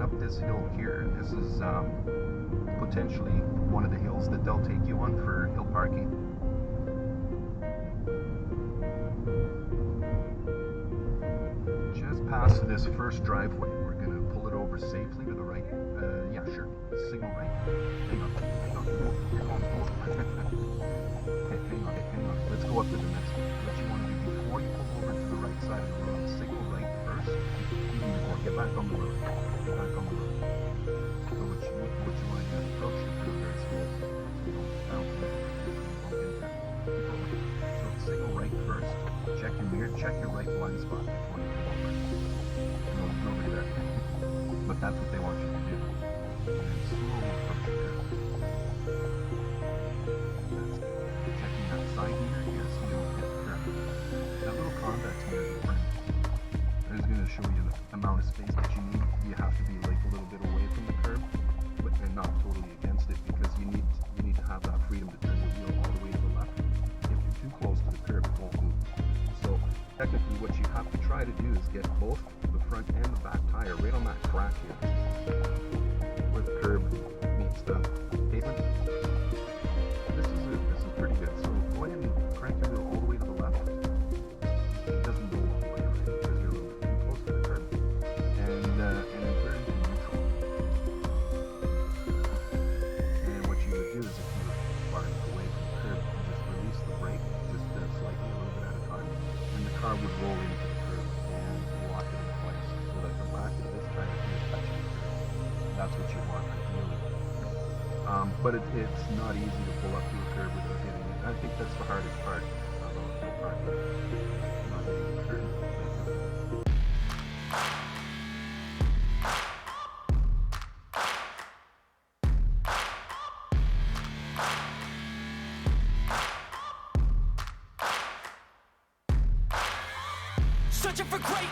up this hill here. This is potentially one of the hills that they'll take you on for hill parking. Just past this first driveway, we're going to pull it over safely to the right. Yeah, sure. Signal right. Hang on. You're going close. Hey, hang on. Let's go up to the next one. What you want to do before you pull over to the right side of the road, signal right first. Even before, get back on the road. Get back on the road. So what you want to do is approach the curb very slowly. Don't bump into it. So signal right first. Check your mirror, check your right blind spot before you pull over. Nobody there. But that's what they want you to do. And slowly approach the curb. That's good. Checking that side mirror here so you don't hit the curb. That little convex mirror is going to show you the amount of space that you need. You have to be like a little bit away from the curb, but and not totally against it, because you need to have that freedom to turn the wheel all the way to the left. If you're too close to the curb, it won't move. So technically what you have to try to do is get both the front and the back tire right on that crack here, where the curb meets the pavement. This is pretty good. So go ahead and crank your wheel all the way to the left. It doesn't go all the way right because you're a little bit too close to the curb. And then turn into neutral. And what you would do is, if you were far enough away from the curb, you just release the brake just slightly, a little bit at a time, and the car would roll into the curb and lock it in place so that the back of this tire is touching the curb. That's what you want ideally. But it's not easy to pull up to a curb without hitting it. I think that's the hardest part about hill parking. Not hitting the curb. Searching for greatness.